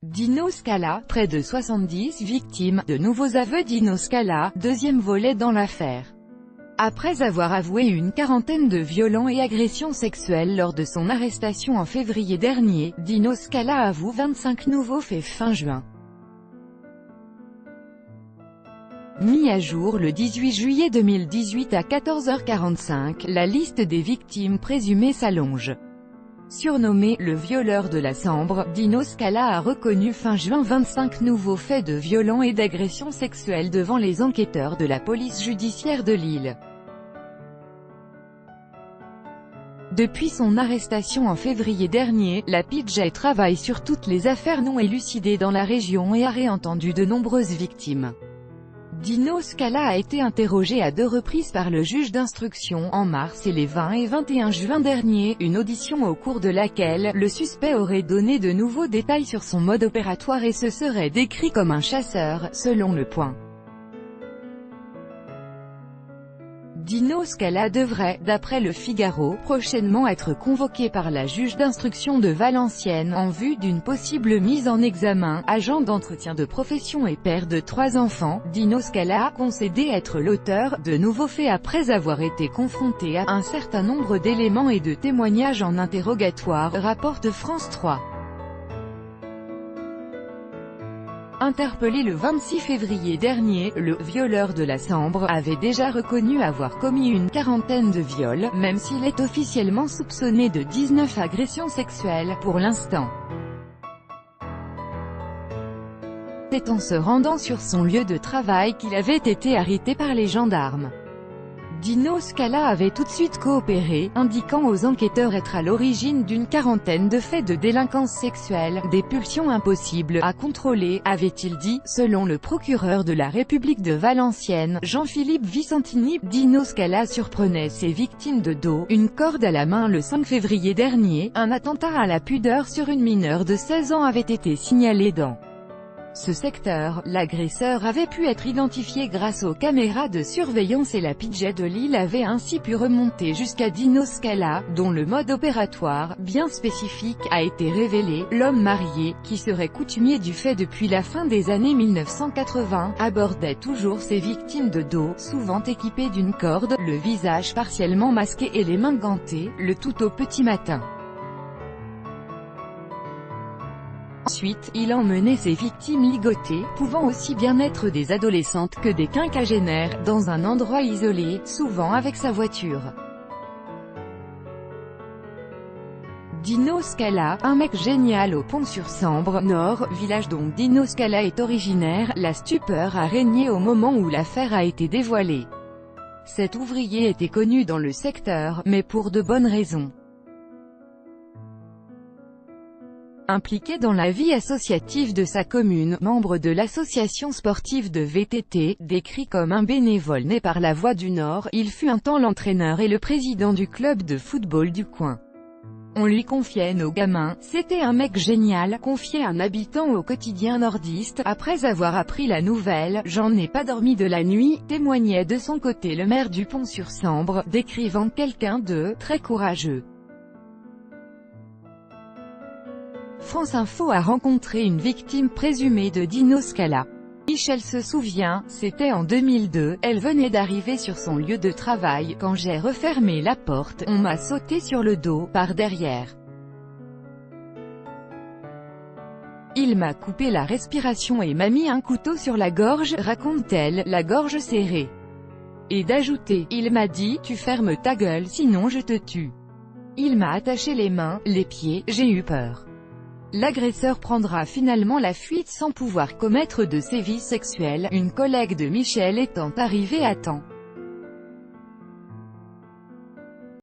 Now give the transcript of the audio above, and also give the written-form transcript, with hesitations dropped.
Dino Scala, près de 70 victimes, de nouveaux aveux. Dino Scala, deuxième volet dans l'affaire. Après avoir avoué une quarantaine de viols et agressions sexuelles lors de son arrestation en février dernier, Dino Scala avoue 25 nouveaux faits fin juin. Mis à jour le 18 juillet 2018 à 14h45, la liste des victimes présumées s'allonge. Surnommé « le violeur de la Sambre », Dino Scala a reconnu fin juin 25 nouveaux faits de violents et d'agressions sexuelles devant les enquêteurs de la police judiciaire de Lille. Depuis son arrestation en février dernier, la PJ travaille sur toutes les affaires non élucidées dans la région et a réentendu de nombreuses victimes. Dino Scala a été interrogé à 2 reprises par le juge d'instruction, en mars et les 20 et 21 juin dernier, une audition au cours de laquelle, le suspect aurait donné de nouveaux détails sur son mode opératoire et se serait décrit comme un chasseur, selon Le Point. Dino Scala devrait, d'après Le Figaro, prochainement être convoqué par la juge d'instruction de Valenciennes en vue d'une possible mise en examen. Agent d'entretien de profession et père de 3 enfants, Dino Scala a concédé être l'auteur de nouveaux faits après avoir été confronté à un certain nombre d'éléments et de témoignages en interrogatoire, rapporte France 3. Interpellé le 26 février dernier, le « violeur de la Sambre » avait déjà reconnu avoir commis une quarantaine de viols, même s'il est officiellement soupçonné de 19 agressions sexuelles, pour l'instant. C'est en se rendant sur son lieu de travail qu'il avait été arrêté par les gendarmes. Dino Scala avait tout de suite coopéré, indiquant aux enquêteurs être à l'origine d'une quarantaine de faits de délinquance sexuelle, des pulsions impossibles à contrôler, avait-il dit, selon le procureur de la République de Valenciennes, Jean-Philippe Vicentini. Dino Scala surprenait ses victimes de dos, une corde à la main. Le 5 février dernier, un attentat à la pudeur sur une mineure de 16 ans avait été signalé dans ce secteur. L'agresseur avait pu être identifié grâce aux caméras de surveillance et la PJ de Lille avait ainsi pu remonter jusqu'à Dino Scala, dont le mode opératoire, bien spécifique, a été révélé. L'homme marié, qui serait coutumier du fait depuis la fin des années 1980, abordait toujours ses victimes de dos, souvent équipées d'une corde, le visage partiellement masqué et les mains gantées, le tout au petit matin. Ensuite, il emmenait ses victimes ligotées, pouvant aussi bien être des adolescentes que des quinquagénaires, dans un endroit isolé, souvent avec sa voiture. Dino Scala, un mec génial au Pont-sur-Sambre, Nord, village dont Dino Scala est originaire. La stupeur a régné au moment où l'affaire a été dévoilée. Cet ouvrier était connu dans le secteur, mais pour de bonnes raisons. Impliqué dans la vie associative de sa commune, membre de l'association sportive de VTT, décrit comme un bénévole né par la Voix du Nord, il fut un temps l'entraîneur et le président du club de football du coin. On lui confiait nos gamins, c'était un mec génial, confiait un habitant au quotidien nordiste. Après avoir appris la nouvelle, j'en ai pas dormi de la nuit, témoignait de son côté le maire du Pont-sur-Sambre, décrivant quelqu'un de très courageux. France Info a rencontré une victime présumée de Dino Scala. Michel se souvient, c'était en 2002, elle venait d'arriver sur son lieu de travail, quand j'ai refermé la porte, on m'a sauté sur le dos, par derrière. Il m'a coupé la respiration et m'a mis un couteau sur la gorge, raconte-t-elle, la gorge serrée. Et d'ajouter, il m'a dit, tu fermes ta gueule sinon je te tue. Il m'a attaché les mains, les pieds, j'ai eu peur. L'agresseur prendra finalement la fuite sans pouvoir commettre de sévices sexuels, une collègue de Michel étant arrivée à temps.